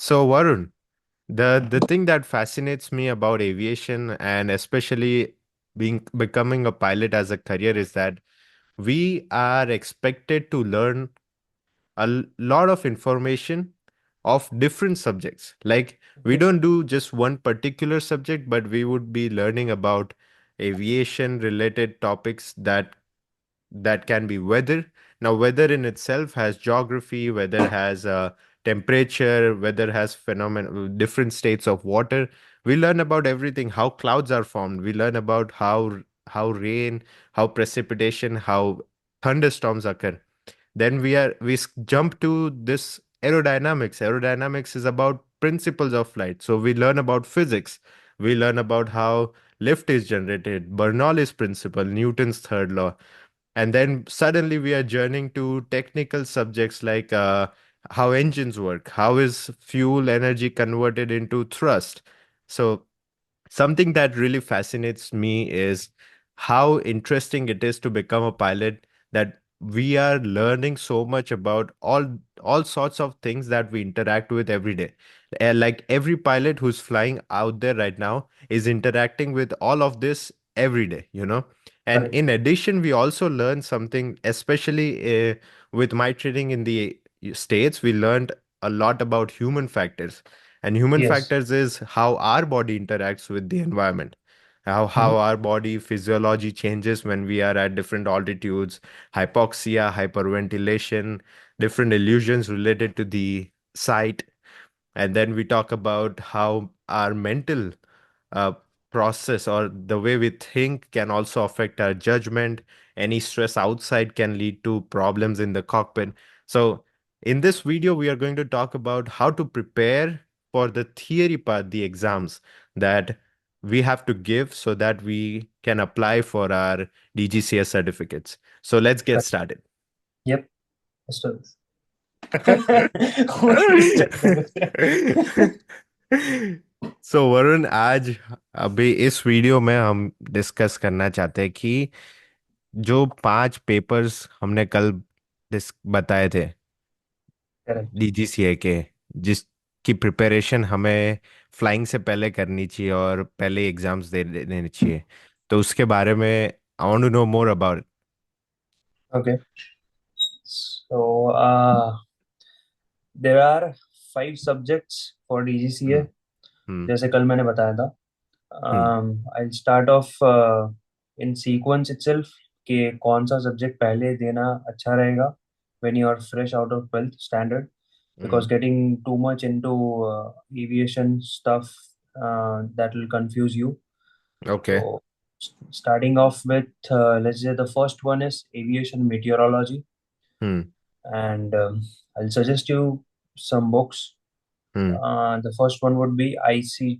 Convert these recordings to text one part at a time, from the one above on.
So Varun, the thing that fascinates me about aviation and especially being becoming a pilot as a career is that we are expected to learn lot of information of different subjects. Like we Mhm. don't do just one particular subject, but we would be learning about aviation related topics that can be weather. Now, weather in itself has geography, weather has temperature, weather has phenomenon, different states of water. We learn about everything, how clouds are formed. We learn about how rain, how precipitation, how thunderstorms occur. Then jump to this aerodynamics. Aerodynamics is about principles of flight. So we learn about physics. We learn about how lift is generated, Bernoulli's principle, Newton's third law. And then suddenly we are journeying to technical subjects like how engines work, how is fuel energy converted into thrust. So something that really fascinates me is how interesting it is to become a pilot, that we are learning so much about all sorts of things that we interact with every day. Like every pilot who's flying out there right now is interacting with all of this every day. And Correct. in addition, we also learn something, especially with my training in the States, we learned a lot about human factors. And human Yes. factors is how our body interacts with the environment, how Mhm. our body physiology changes when we are at different altitudes, hypoxia, hyperventilation, different illusions related to the sight. And then we talk about how our mental uh, process or the way we think can also affect our judgment. Any stress outside can lead to problems in the cockpit. So, in this video, we are going to talk about how to prepare for the theory part, the exams that we have to give so that we can apply for our DGCA certificates. So, let's get Correct. started. Yep. Let's do this. Only start करो। सो वरुण, आज अभी इस video में हम discuss करना चाहते हैं कि जो 5 पेपर्स हमने कल बताए थे Correct. डीजीसीए के, जिसकी प्रिपरेशन हमें फ्लाइंग से पहले करनी चाहिए और पहले एग्जाम्स देने चाहिए, तो उसके बारे में I want to know more about. Okay. So there are 5 subjects for DGCA. Hmm. Hmm. जैसे कल मैंने बताया था। हम्म। I'll start off in sequence itself कि कौन सा सब्जेक्ट पहले देना अच्छा रहेगा when you are fresh out of 12th standard, because hmm. getting too much into aviation stuff that will confuse you. Okay. So, starting off with, let's say the first one is aviation meteorology, hmm. and I'll suggest you some books. Hmm. The first one would be IC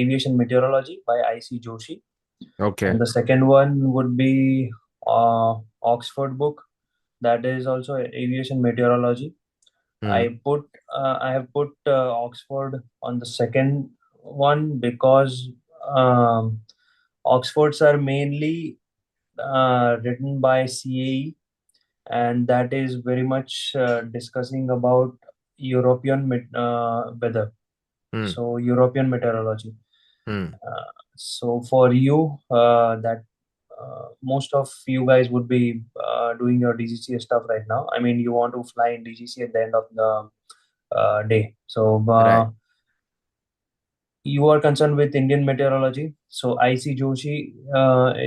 Aviation Meteorology by IC Joshi, okay. and the second one would be Oxford book, that is also Aviation Meteorology. Hmm. I have put Oxford on the second one because um, Oxfords are mainly written by CAE, and that is very much discussing about weather, hmm. so European meteorology. Hmm. So for you, that most of you guys would be doing your DGCA stuff right now. I mean, you want to fly in DGCA at the end of the day. So right. you are concerned with Indian meteorology. So IC Joshi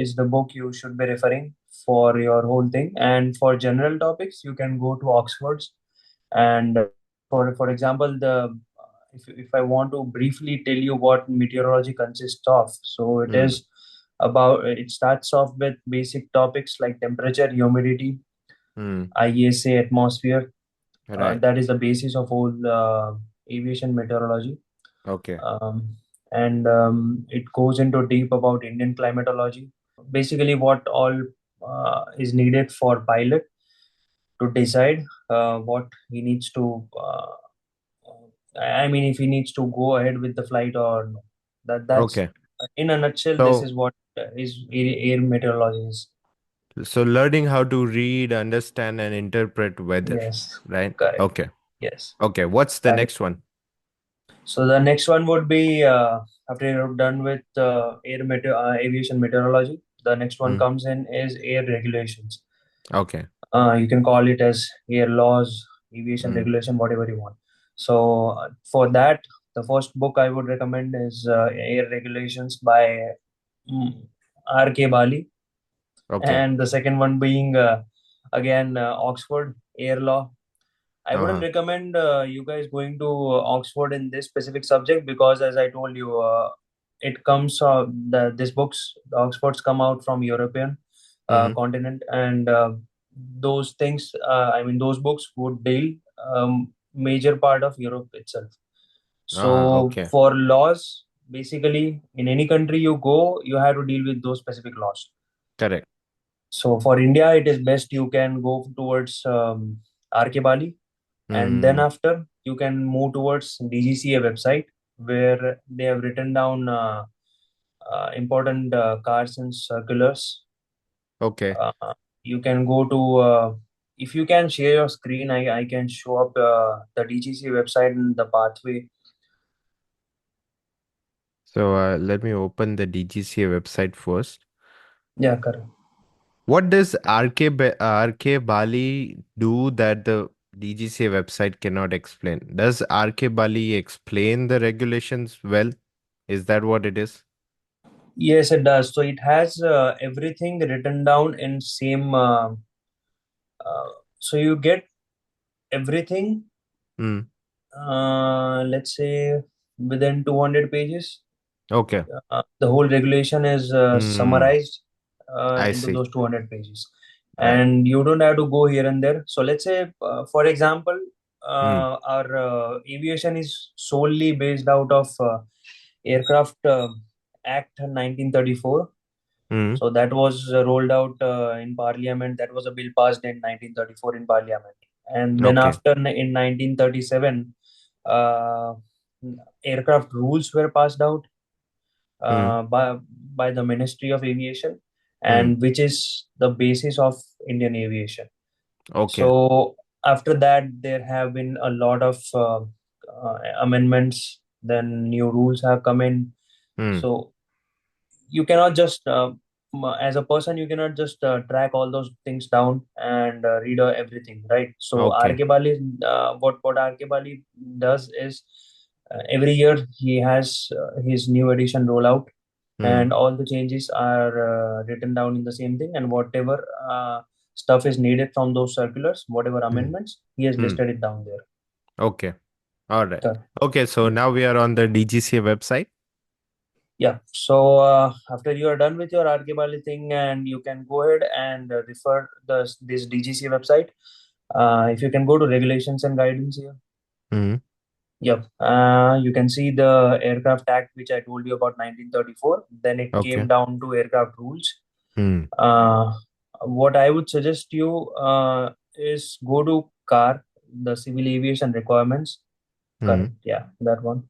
is the book you should be referring for your whole thing. And for general topics, you can go to Oxford's. And for example, the if I want to briefly tell you what meteorology consists of, so hmm. it starts off with basic topics like temperature, humidity, hmm. ISA, atmosphere. Right. That is the basis of all aviation meteorology. Okay. And it goes into deep about Indian climatology. Basically, what all is needed for pilot to decide what he needs to. I mean, if he needs to go ahead with the flight or no. That's okay. in a nutshell. This So is what is air meteorology is. So learning how to read, understand, and interpret weather, Yes, right? correct. Okay. Yes. Okay. What's the And next one? So the next one would be after you're done with aviation meteorology, the next one Mm. comes in is air regulations. Okay. You can call it as air laws, aviation Mm. regulation, whatever you want. So for that, the first book I would recommend is Air Regulations by R.K. Bali, Okay. and the second one being again Oxford Air Law. I wouldn't Uh-huh. recommend you guys going to Oxford in this specific subject because, as I told you, it comes this books, the Oxfords come out from European Mm-hmm. continent, and those things. I mean, those books would deal major part of Europe itself. So Okay. for laws, basically, in any country you go, you have to deal with those specific laws. Correct. So for India, it is best you can go towards RK Bali, and then Mm. after you can move towards DGCA website where they have written down important cars and circulars. Okay. You can go to if you can share your screen, I can show up the DGCA website and the pathway. So let me open the DGCA website first. Yeah, correct. What does RK Bali do that the DGCA website cannot explain? Does RK Bali explain the regulations well? Is that what it is? Yes, it does. So it has everything written down in same. So you get everything. Mm. Let's say within 200 pages. Okay. The whole regulation is Mm. summarized I into see. those 200 pages, Right. and you don't have to go here and there. So let's say, for example, Mm. our aviation is solely based out of Aircraft Act 1934. Mm. So that was rolled out in Parliament. That was a bill passed in 1934 in Parliament, and then Okay. after in 1937, uh, aircraft rules were passed out Mm. by the Ministry of Aviation, Mm. and which is the basis of Indian aviation. Okay. So after that, there have been a lot of amendments. Then new rules have come in. Mm. So you cannot just as a person you cannot just track all those things down and read everything, right? So Okay. RK Bali, what RK Bali does is every year he has his new edition rollout, Mm. and all the changes are written down in the same thing, and whatever stuff is needed from those circulars, whatever Mm. amendments, he has Mm. listed it down there. Okay. All right. Correct. Okay. So now we are on the DGCA website. Yeah, so after you are done with your RK Bali thing, and you can go ahead and refer this DGC website. If you can go to regulations and guidance here. Mm. Yep. You can see the Aircraft Act, which I told you about 1934. Then it came Okay. down to aircraft rules. Mm. Uh, what I would suggest you is go to CAR, the civil aviation requirements. Correct. Mm. Yeah, that one.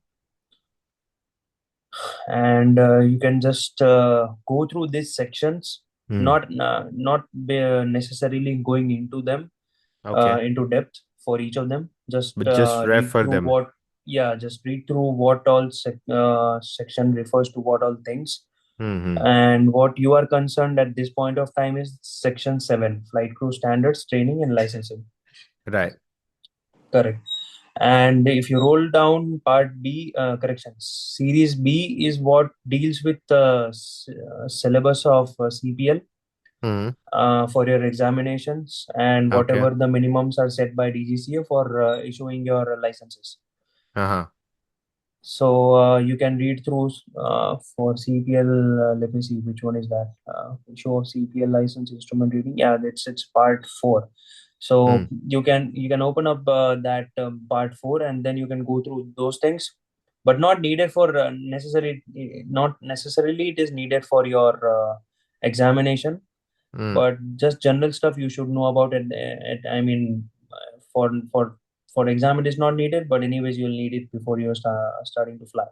And you can just go through these sections, Mm. not necessarily going into them Okay. into depth for each of them. Just But just read refer through them. what, yeah, just read through what all section refers to what all things. Mm-hmm. And what you are concerned at this point of time is section 7, flight crew standards, training and licensing. Right. Correct. And if you roll down part B, series B is what deals with the syllabus of CPL Mm. for your examinations, and Okay. whatever the minimums are set by DGCA for issuing your licenses. Uh-huh. So you can read through for CPL. Let me see which one is that. Issue of CPL license instrument reading. Yeah, it's part 4. So Mm. you can open up that part 4, and then you can go through those things, but not needed for not necessarily it is needed for your examination, Mm. but just general stuff you should know about it. I mean, for exam it is not needed, but anyways you'll need it before you're starting to fly.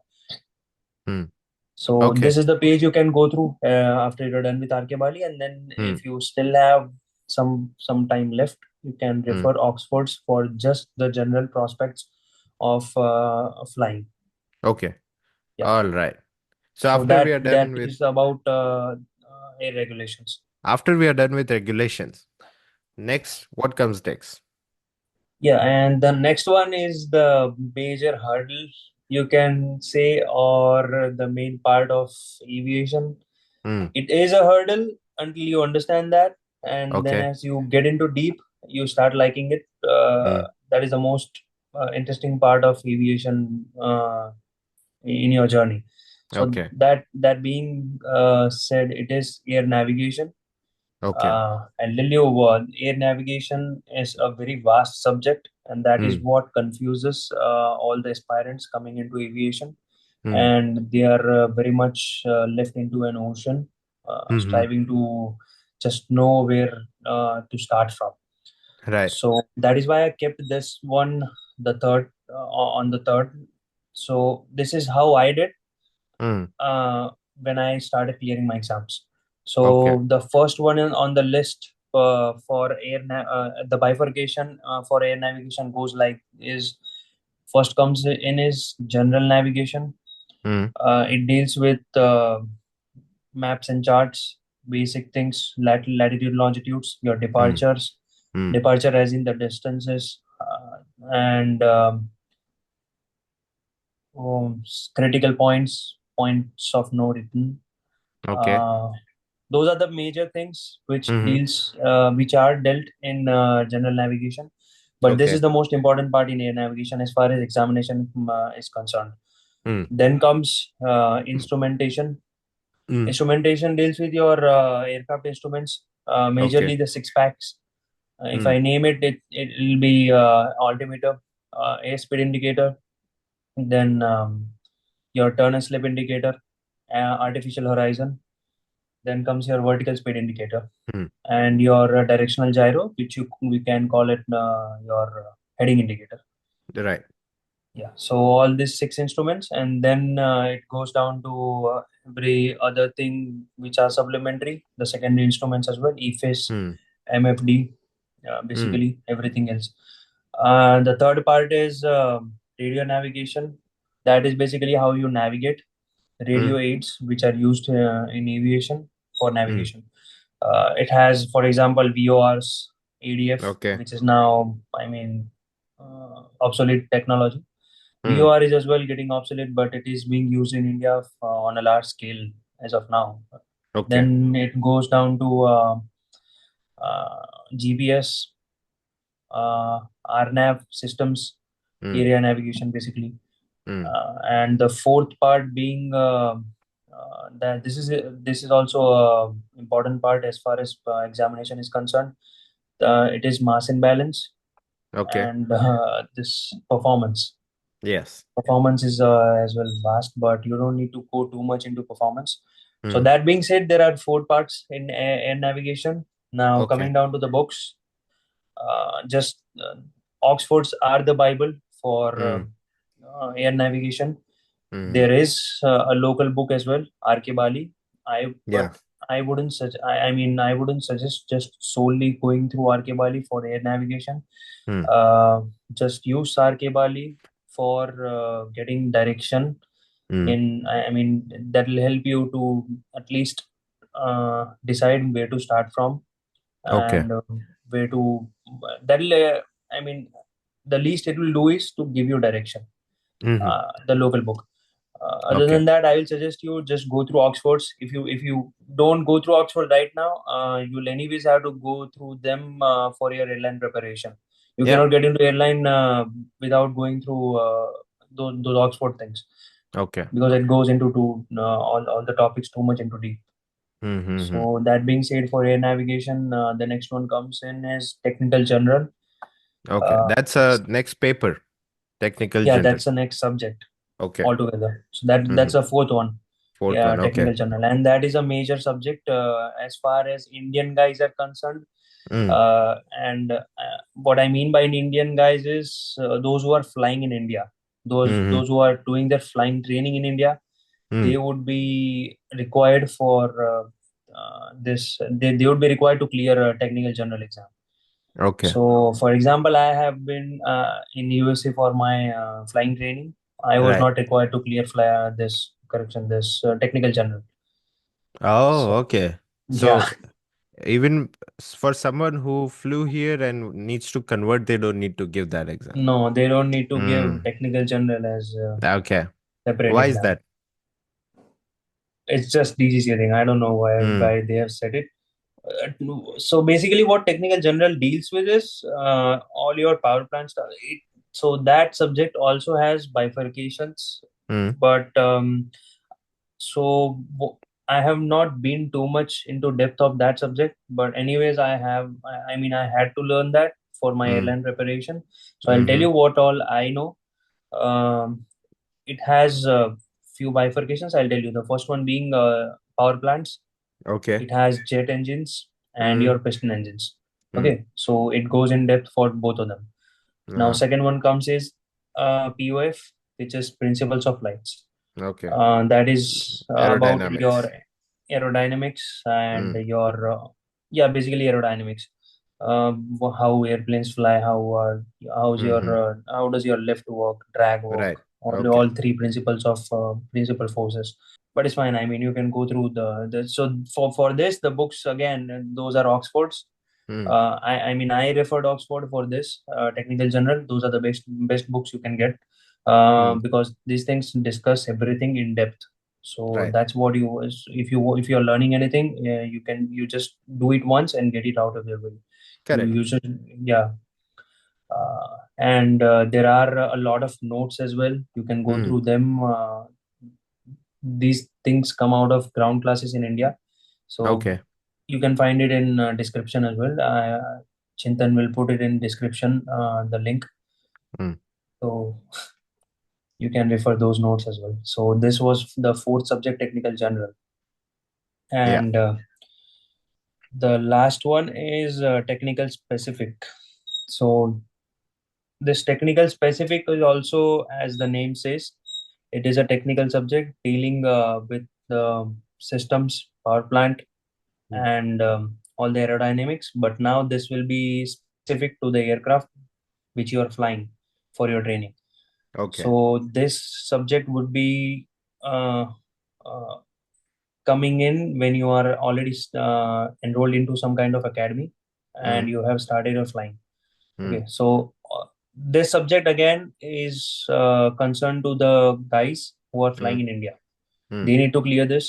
Mm. So Okay. this is the page you can go through after you're done with RK Bali, and then Mm. if you still have some time left, you can Mm. refer Oxfords for just the general prospects of flying. Okay. Yeah. All right. So So after we are that done with is about air regulations. regulations, next, what comes next? Yeah, and the next one is the major hurdle, you can say, or the main part of aviation. Hmm. It is a hurdle until you understand that, and then Okay. as you get into deep, you start liking it. Hmm. That is the most interesting part of aviation in your journey. So Okay. that being said, it is air navigation. Okay. And Lilio, air navigation is a very vast subject, and that is Hmm. what confuses all the aspirants coming into aviation. Hmm. And they are very much left into an ocean, Hmm. striving to just know where to start from. Right. So that is why I kept this one the third on the third. So this is how I did Hmm. uh, when I started clearing my exams. Okay. So the first one on the list for the bifurcation for air navigation goes like is first comes in is general navigation. Hmm. It deals with maps and charts, basic things, latitude, longitudes, your Hmm. Hmm. departure as in the distances, and critical points of no return. Okay. Uh, those are the major things Hmm. which are dealt in general navigation. But this is Okay. the most important part in air navigation as far as examination is concerned. Hmm. Then comes instrumentation. Hmm. Instrumentation deals with your aircraft instruments, Okay. majorly the six packs. If Hmm. I name it, it will be altimeter, airspeed indicator, then your turn and slip indicator, artificial horizon. Then comes your vertical speed indicator Hmm. and your directional gyro, which we can call it your heading indicator. Right. Yeah. So all these six instruments, and then it goes down to every other thing which are supplementary, the secondary instruments as well, EFIS, Hmm. MFD, Hmm. basically everything else. The third part is radio navigation. That is basically how you navigate Hmm. radio aids, which are used in aviation for Hmm. navigation. It has, for example, VORs, ADF, Okay. which is now, obsolete technology. Hmm. VOR is as well getting obsolete, but it is being used in India on a large scale as of now. Okay. Then it goes down to uh, GPS, RNAV systems, Hmm. area navigation, basically. Hmm. And the fourth part being that this is also a important part as far as examination is concerned. It is mass imbalance Okay. and this performance. Yes. Performance is as well vast, but you don't need to go too much into performance. So Hmm. that being said, there are four parts in air navigation. Now Okay. coming down to the books, just Oxfords are the Bible for Hmm. air navigation. Hmm. There is a local book as well, R.K. Bali. Yeah. But I wouldn't suggest just solely going through R.K. Bali for air navigation. Hmm. Just use R.K. Bali for getting direction. Hmm. That will help you to at least decide where to start from Okay. and where to. That'll, I mean, the least it will do is to give you direction. Hmm. The local book. Other Okay. than that, I will suggest you just go through Oxfords. If you don't go through Oxford right now, you'll anyways have to go through them for your airline preparation. You Yeah. cannot get into airline without going through those Oxford things Okay. because it goes into all the topics too much into deep. Hmm. So that being said, for air navigation, the next one comes in is technical general. Okay. Uh, That's a next paper, technical yeah, general. that's the next subject Okay. altogether. So that's Hmm. a fourth one. Fourth Yeah, one. Okay. technical journal, and that is a major subject as far as Indian guys are concerned. Hmm. And what I mean by Indian guys is those who are flying in India, Hmm. those who are doing their flying training in India, Hmm. they would be required for this. They would be required to clear a technical general exam. Okay. So, for example, I have been in USA for my flying training I was Right. not required to clear this correction, this technical general. Oh, So okay. yeah, So even for someone who flew here and needs to convert, they don't need to give that exam. no, they don't need to give Mm. technical general as a Okay. separate Why is exam. that? It's just DGCA thing. I don't know Mm. why they have said it. No. So basically, what technical general deals with is all your power plant stuff. So that subject also has bifurcations, Mm. but so I have not been too much into depth of that subject. But anyways, I have. I mean, I had to learn that for my Mm. airline preparation. So I'll tell Mm-hmm. you what all I know. Um, it has a few bifurcations. I'll tell you. The first one being power plants. Okay. It has jet engines and Mm. your piston engines. Mm. Okay, so it goes in depth for both of them. Now, Uh-huh. second one comes is POF, which is principles of flights. Okay. That is about your Aerodynamics. aerodynamics and Mm. your yeah, basically aerodynamics. How airplanes fly, Mm-hmm. how does your lift work, drag work, Right. all Okay. three principles of principal forces. But it's fine. I mean, you can go through the so for this the books again. Those are Oxford's. Mm. I mean, I referred Oxford for this technical general. Those are the best books you can get Mm. because these things discuss everything in depth. So Right. that's what you if you're learning anything, you just do it once and get it out of your way. Correct. You should yeah. And there are a lot of notes as well. You can go Mm. through them. These things come out of ground classes in India, so Okay. you can find it in description as well. Chintan will put it in description, the link, Mm. so you can refer those notes as well. So this was the fourth subject, technical general, Yeah. and the last one is technical specific. So this technical specific is also, as the name says, it is a technical subject dealing with the systems, power plant, Mm. and all the aerodynamics. But now this will be specific to the aircraft which you are flying for your training. Okay. So this subject would be uh, uh, coming in when you are already enrolled into some kind of academy and Mm. you have started your flying. Mm. Okay, so this subject again is concerned to the guys who are flying Mm. in India. Mm. They need to clear this.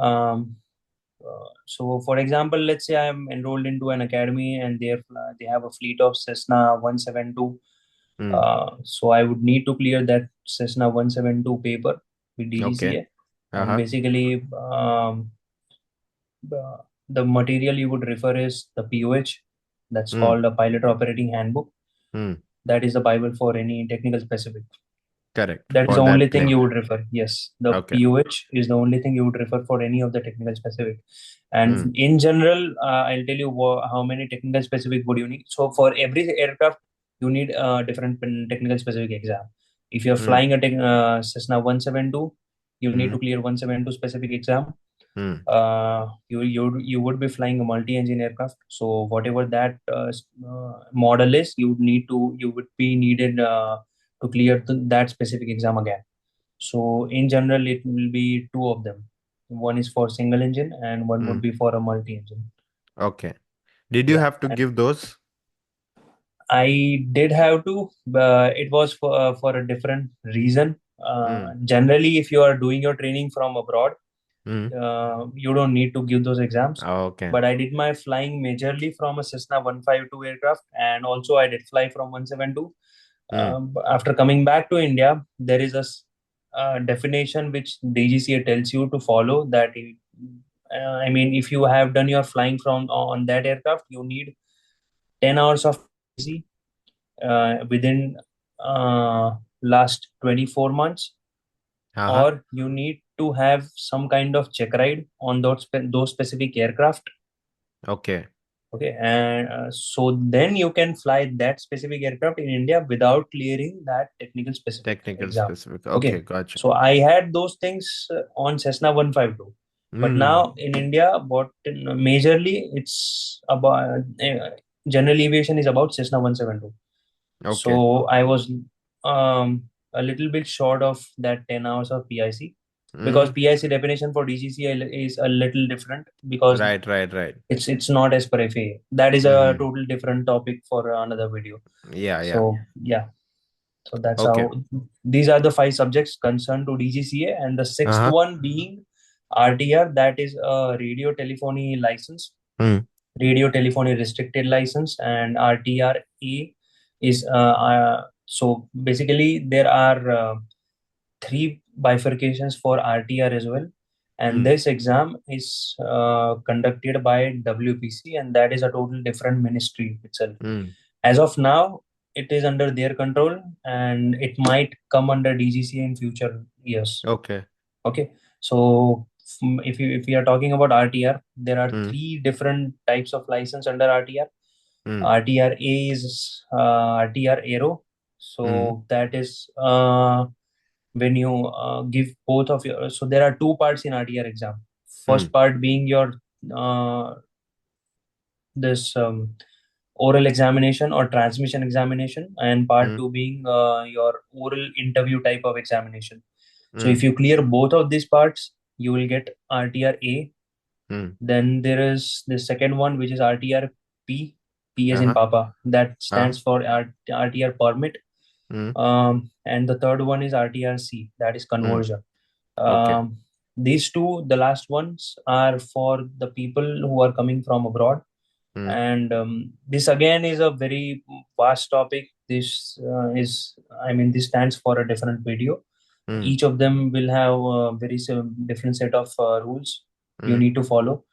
Um, so, for example, let's say I'm enrolled into an academy and they have a fleet of Cessna 172. Mm. So I would need to clear that Cessna 172 paper with Okay. DGCA, and Uh-huh. basically the material you would refer is the POH. That's Mm. called a Pilot Operating Handbook. Mm. That is the Bible for any technical specific. Correct. That is For the only that thing plane. you would refer. Yes, the Okay. POH is the only thing you would refer for any of the technical specific. Mm. And in general, I'll tell you how many technical specific would you need. So for every aircraft, you need a different technical specific exam. If you're Mm. flying a Cessna 172, you need to Mm. clear 172 specific exam. Mm. You would be flying a multi-engine aircraft. So whatever that model is, you would be needed to clear that specific exam again. So in general, it will be two of them. One is for single engine, and one would Mm. be for a multi-engine. Okay. Did you Yeah, have to and give those? I did have to. It was for a different reason. Mm. Generally, if you are doing your training from abroad, Mm. you don't need to give those exams. Okay. But I did my flying majorly from a Cessna 152 aircraft, and also I did fly from 172. Mm. After coming back to India, there is definition which DGCA tells you to follow. I mean, if you have done your flying from on that aircraft, you need 10 hours of TC within last 24 months, Uh-huh. or you need to have some kind of check ride on those specific aircraft. Okay. Okay, and so then you can fly that specific aircraft in India without clearing that technical specific Technical exam. specific. Okay, Okay, gotcha. so I had those things on Cessna 152, but Mm. now in India, what majorly it's about general aviation is about Cessna 172. Okay. So I was a little bit short of that 10 hours of PIC, because Mm. PIC definition for DGCA is a little different, because Right, right, right. it's not as per FAA. That is a Mm-hmm. total different topic for another video. Yeah, yeah. So yeah, so that's Okay. how these are the five subjects concerned to DGCA, and the sixth Uh-huh. one being RTR, that is a radio telephony license, Mm. radio telephony restricted license. And RTRA is so basically there are three bifurcations for RTR as well. And Mm. this exam is conducted by WPC, and that is a total different ministry itself. Mm. As of now, it is under their control, and it might come under DGCA in future years. Okay. Okay, so if we are talking about RTR, there are Mm. three different types of license under RTR. Mm. RTRA is RTR Aero. Mm. So that is when you give both of your. So there are two parts in RTR exam. First Mm. part being your this oral examination or transmission examination, and part Mm. two being your oral interview type of examination. So if Mm. you clear both of these parts, you will get RTR A. Mm. Then there is the second one, which is RTR P. P as in Uh-huh. Papa. That Uh. stands for RTR permit. Mm. And the third one is RTR C. That is Mm. conversion. Okay. These two, the last ones, are for the people who are coming from abroad. Mm. And this again is a very vast topic. This this stands for a different video. Mm. Each of them will have a very different set of rules you Mm. need to follow.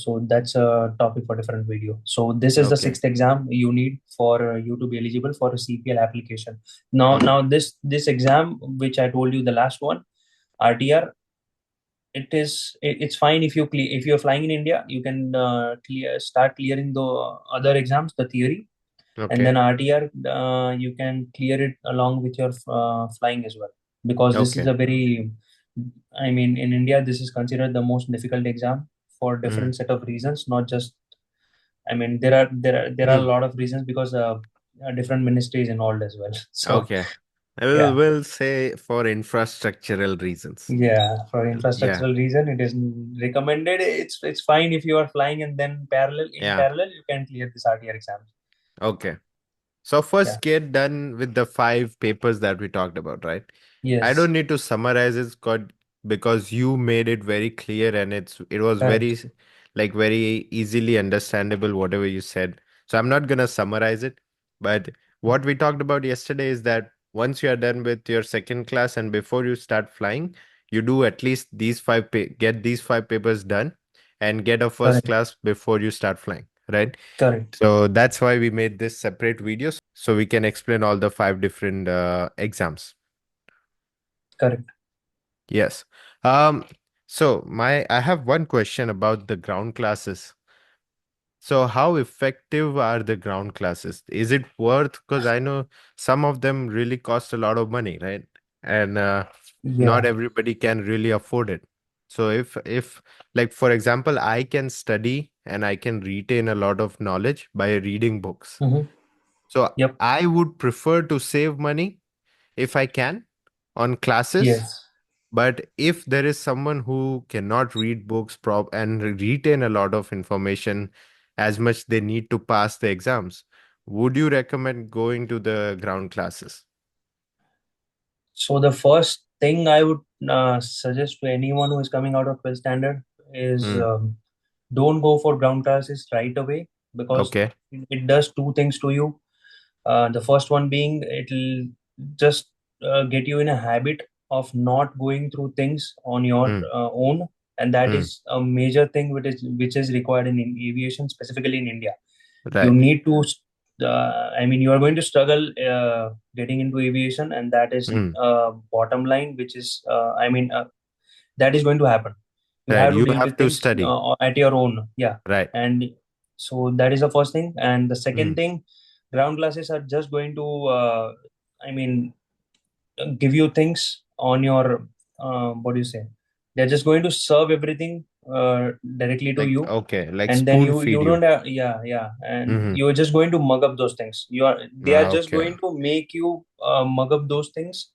So that's a topic for different video. So this is the Okay. sixth exam you need for you to be eligible for a CPL application. Now this exam, which I told you, the last one, RTR, it's fine if if you're flying in India, you can start clearing the other exams, the theory, and then Okay. RTR, you can clear it along with your flying as well, because this is Okay. a very, in India, this is considered the most difficult exam for Mm. different set of reasons, not just, there are a Mm. lot of reasons, because different ministries involved as well. So Okay. yeah, We'll say for infrastructural reasons. yeah, for Yeah. infrastructural reason, it is recommended. It's fine if you are flying, and then in Yeah. parallel you can clear this RTR exam. Okay. So Yeah. first get done with the five papers that we talked about, right? I Yes. don't need to summarize it, Scott, because you made it very clear and it was Correct. very like very easily understandable whatever you said. So I'm not gonna summarize it, but what we talked about yesterday is that once you are done with your second class and before you start flying, you do at least get these five papers done and get a first Correct. class before you start flying, right? Correct. So that's why we made this separate video so we can explain all the five different exams. Correct. Yes. Um, so I have one question about the ground classes. So how effective are the ground classes? Is it worth? Because I know some of them really cost a lot of money, right? And not Yeah. everybody can really afford it. So if like for example, I can study and I can retain a lot of knowledge by reading books. Mm-hmm. So Yep. I would prefer to save money if I can on classes. Yes. But if there is someone who cannot read books and retain a lot of information as much they need to pass the exams, would you recommend going to the ground classes? So the first thing I would suggest to anyone who is coming out of 12th standard is, Mm. don't go for ground classes right away, because Okay. it does two things to you. The first one being, it'll just get you in a habit of not going through things on your Mm. own, and that Mm. is a major thing which is required in aviation, specifically in India. You Right. need to, you are going to struggle getting into aviation, and that is Mm. bottom line, which is, that is going to happen. You Right. have to You deal have with to things study. at your own. Yeah. Right. And so that is the first thing. And the second Mm. thing, ground classes are just going to, I mean, give you things on your, what do you say? They're just going to serve everything directly to Like, you, okay, like and then spoon you feed don't you. have, yeah, and Mm-hmm. you're just going to mug up those things. They are just Okay. going to make you mug up those things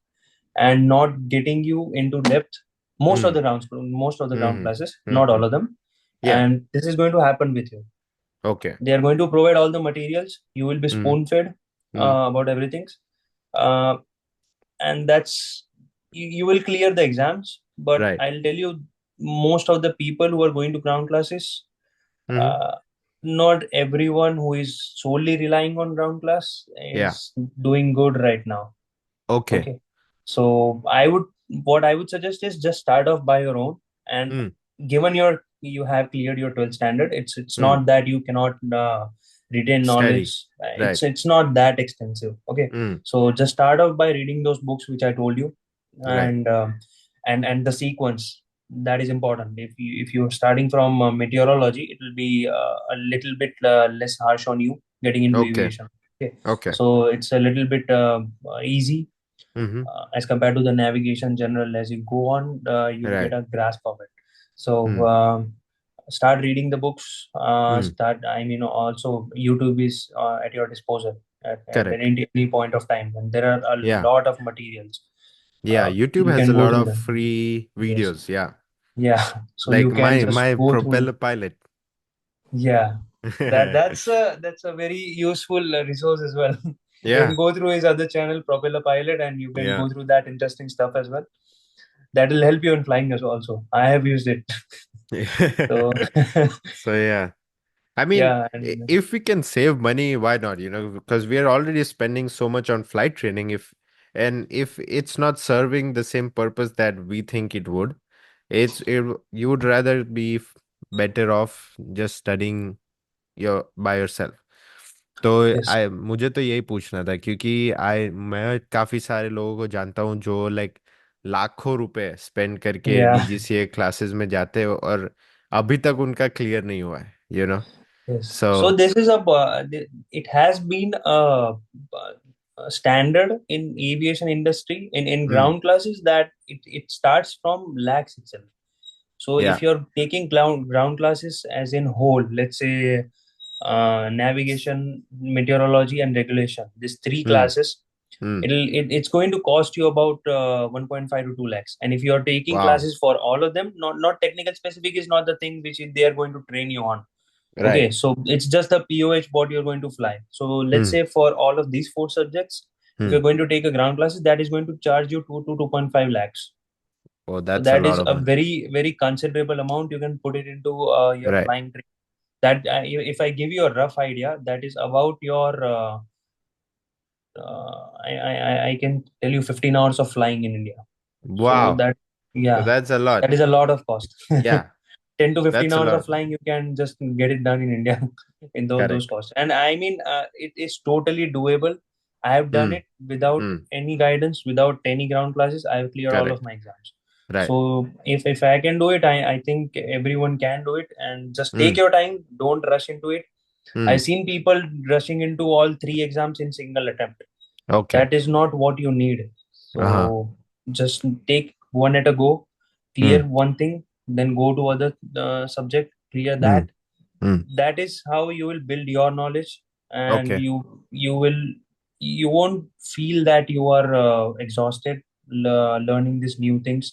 and not getting you into depth Mm. most of the ground Mm-hmm. classes, not Mm-hmm. all of them. Yeah. And this is going to happen with you. Okay. They are going to provide all the materials. You will be Mm. spoon fed Mm. about everything. uh, and that's you will clear the exams, but Right. I'll tell you, most of the people who are going to ground classes, Mm-hmm. uh, not everyone who is solely relying on ground class Yeah. is doing good right now. Okay. Okay. So what I would suggest is just start off by your own. And Mm. given you have cleared your 12th standard, it's Mm. not that you cannot retain Study. knowledge. Right. It's not that extensive. Okay. Mm. So just start off by reading those books which I told you, Right. and and the sequence, that is important. If you're starting from meteorology, it will be a little bit less harsh on you getting into Okay. aviation. Okay. Okay. So it's a little bit easy Mm-hmm. as compared to the navigation general. As you go on, you'll get Right. a grasp of it. So Mm. start reading the books. Mm. Start. I mean, also YouTube is at your disposal at Correct. any point of time, and there are a Yeah. lot of materials. Yeah. YouTube You has can a go lot through of them. free Yes. videos. Yeah. Yeah. So Like you can just my go through. propeller pilot. Yeah. That's a very useful resource as well. You can Yeah. go through his other channel, Propeller Pilot, and you can Yeah. go through that interesting stuff as well. That will help you in flying as also. I have used it. So So yeah. I mean, yeah, and if we can save money, why not? Because we are already spending so much on flight training. If it's not serving the same purpose that we think it would, you would rather be better off just studying by yourself. तो yes, आई मुझे तो यही पूछना था क्योंकि आई मैं काफी सारे लोगों को जानता हूँ जो लाइक लाखों रुपए स्पेंड करके yeah, डीजीसीए क्लासेस में जाते हो और अभी तक उनका क्लियर नहीं हुआ है yes. So So this is it has been a standard in aviation industry in hmm ground classes that it starts from lakhs itself. So या if you're taking ground classes as in whole, let's say navigation, meteorology, and regulation, these three hmm classes, hmm it's going to cost you about 1.5 to 2 lakhs. And if you're taking wow classes for all of them, not technical specific is not the thing which they are going to train you on. Okay, right so it's just the POH what you're going to fly. So let's hmm say for all of these four subjects, if you're hmm going to take a ground classes, that is going to charge you 2 to 2.5 lakhs. Oh So that's a that lot is of a money very considerable amount. You can put it into your right flying trip. That if I give you a rough idea, that is about your I can tell you 15 hours of flying in India. So wow that, so yeah, that's a lot that is a lot of cost. yeah 10 to 15 that's a hours of lot flying, you can just get it done in India in those correct costs. And I mean, it is totally doable. I have done hmm it without hmm any guidance, without any ground classes. I have cleared all of correct my exams. right So if I can do it, I think everyone can do it. And just take hmm your time. Don't rush into it. I've hmm seen people rushing into all three exams in single attempt. okay That is not what you need. uh-huh So just take one at a go, clear hmm one thing, then go to other subject, clear hmm that. hmm That is how you will build your knowledge, and okay you won't feel that you are exhausted learning these new things,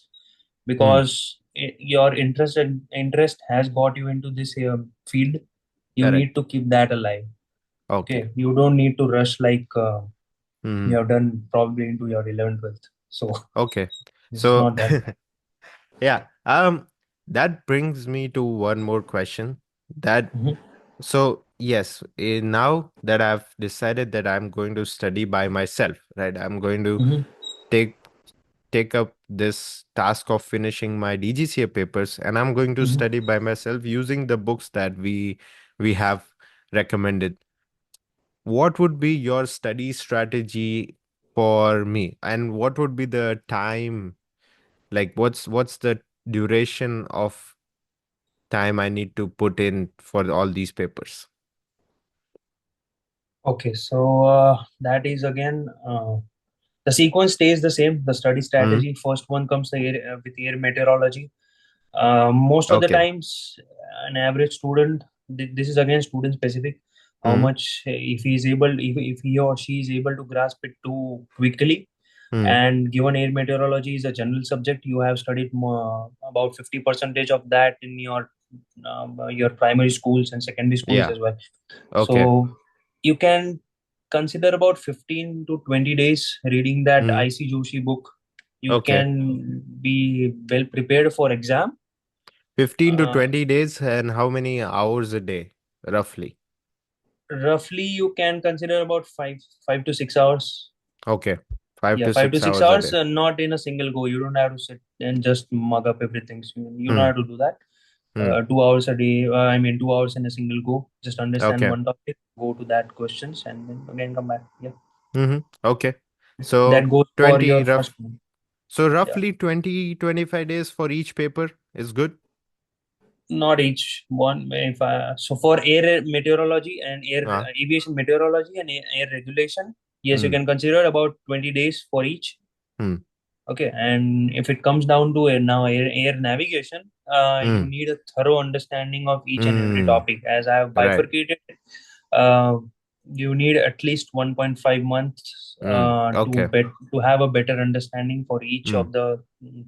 hmm because your interest has got you into this field. You correct need to keep that alive. okay Okay, you don't need to rush like you hmm have done probably into your 11th 12th. So okay it's so not that bad. yeah that brings me to one more question that Mhm, so yes now that I've decided that I'm going to study by myself, right? I'm going to mhm, take take up this task of finishing my DGCA papers, and I'm going to mhm. study by myself using the books that we have recommended. What would be your study strategy for me, and what would be the time, like what's the duration of time I need to put in for all these papers? Okay, so that is again the sequence stays the same. The study Hmm. strategy, first one comes with air meteorology. Most of the Okay. times, an average student, this is again student specific, how Hmm. much if he is able, if he or she is able to grasp it too quickly. Hmm. And given air meteorology is a general subject, you have studied more, about 50 percentage of that in your primary schools and secondary schools Yeah. as well. Okay. So you can consider about 15 to 20 days reading that Hmm. IC Joshi book. You Okay. can be well prepared for exam. 15 to Uh, 20 days, and how many hours a day, roughly? Roughly, you can consider about 5 to 6 hours. Okay. Five Yeah, to five to six six hours a hours, day. not in a single go. You don't have to sit and just mug up everything. So you know Hmm. how to do that. Hmm. 2 hours a day. I mean, 2 hours in a single go. Just understand Okay. one topic, go to that questions, and then again come back. Yeah, Mm-hmm. Okay. that So goes for 20 your rough. first one. So Yeah, roughly 20-25 days for each paper is good. not each one. If so, for air meteorology and air Ah. aviation meteorology and air regulation, yes, you Hmm. can consider about 20 days for each. Hmm. Okay, and if it comes down to air navigation, you Hmm. need a thorough understanding of each and every Hmm. topic. As I have Right. bifurcated, uh, you need at least 1.5 months Hmm. to Okay. to have a better understanding for each Hmm. of the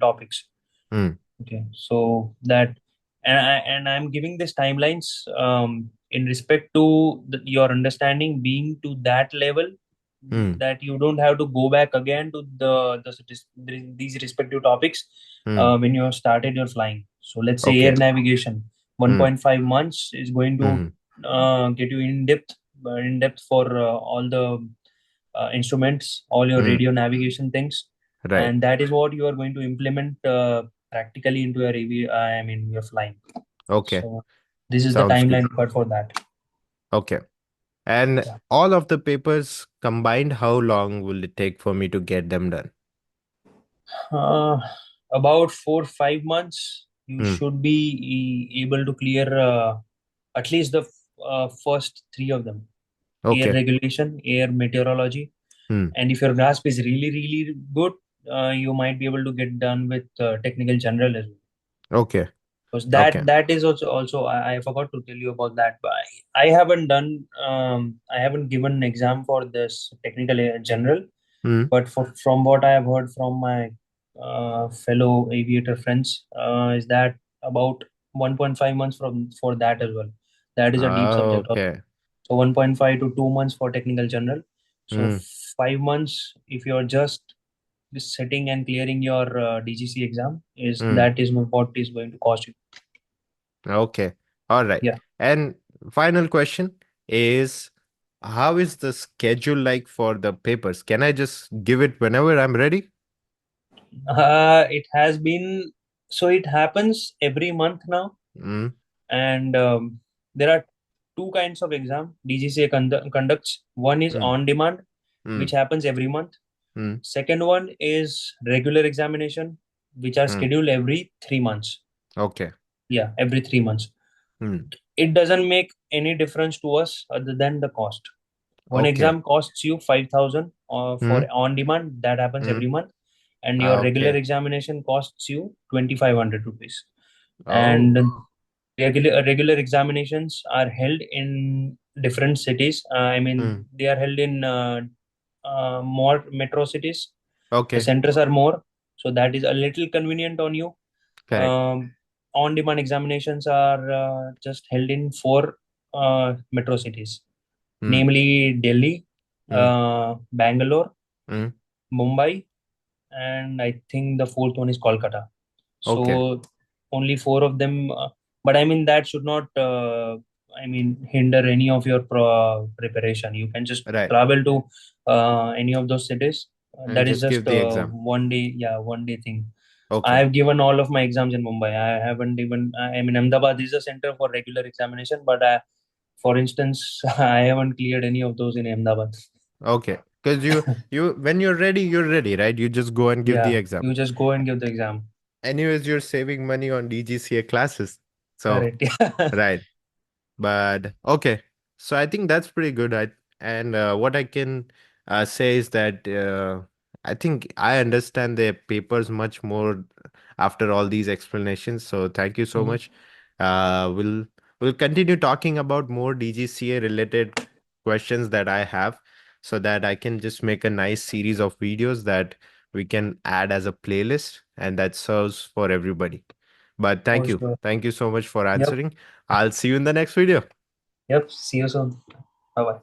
topics. Hmm. Okay, so that and I'm giving this timelines in respect to your understanding being to that level Hmm. that you don't have to go back again to these respective topics Hmm. when you have started your flying. So let's say air Okay. navigation, Hmm. 1.5 months is going to Hmm. get you in depth for all the instruments, all your Hmm. radio navigation things, Right. and that is what you are going to implement practically into your I mean your flying. Okay. So this is the Sounds good. timeline required for that. Okay. And Yeah. all of the papers combined, how long will it take for me to get them done? Uh, about 4 5 months, you Hmm. should be able to clear at least the first three of them: air Okay. regulation, air meteorology, Hmm. and if your grasp is really really good, you might be able to get done with technical general as well. Okay. Because Okay. that is also I forgot to tell you about that, but I haven't done I haven't given an exam for this technical general. Hmm. But from what I have heard from my fellow aviator friends, is that about 1.5 months for that as well. That is a deep subject also. Okay. So 1.5 to 2 months for technical general. So Hmm. 5 months if you're just sitting and clearing your DGC exam is Hmm. that is what is going to cost you. Okay. All right. Yeah. And final question is, how is the schedule like for the papers? Can I just give it whenever I'm ready? It has been so it happens every month now, Hmm. and there are two kinds of exam DGCA conducts. One is Hmm. on demand, which Hmm. happens every month. Hmm. Second one is regular examination, which are Hmm. scheduled every 3 months. Okay. Yeah, every 3 months. Hmm. It doesn't make any difference to us other than the cost. One Okay. exam costs you 5,000 Hmm. for on demand. That happens Hmm. every month, and your regular Okay. examination costs you 2,500 rupees. And Oh. regular examinations are held in different cities. I mean, Hmm. they are held in more metro cities. The Okay. centers are more, so that is a little convenient on you. Correct. On-demand examinations are just held in four metro cities, Hmm. namely Delhi, Hmm. Bangalore, Hmm. Mumbai, and I think the fourth one is Kolkata. Okay. So only four of them, but I mean that should not, I mean, hinder any of your preparation. You can just Right. travel to any of those cities. And That is just just give the exam. one day, yeah, one day thing. I Okay. have given all of my exams in Mumbai. I haven't even, I mean, Ahmedabad is a center for regular examination, but for instance, I haven't cleared any of those in Ahmedabad. Okay. Because when you're ready, right? You just go and give the Yeah, exam. you just go and give the exam. Anyways, you're saving money on DGCA classes. So, Correct. Yeah. right. But okay. So I think that's pretty good. And what I can say is that I think I understand the papers much more after all these explanations. So thank you so Mhm. much. We'll continue talking about more DGCA related questions that I have. so that I can just make a nice series of videos that we can add as a playlist and that serves for everybody. But thank For you. sure. Thank you so much for Yep. answering. I'll see you in the next video. Yep. See you soon. Bye bye.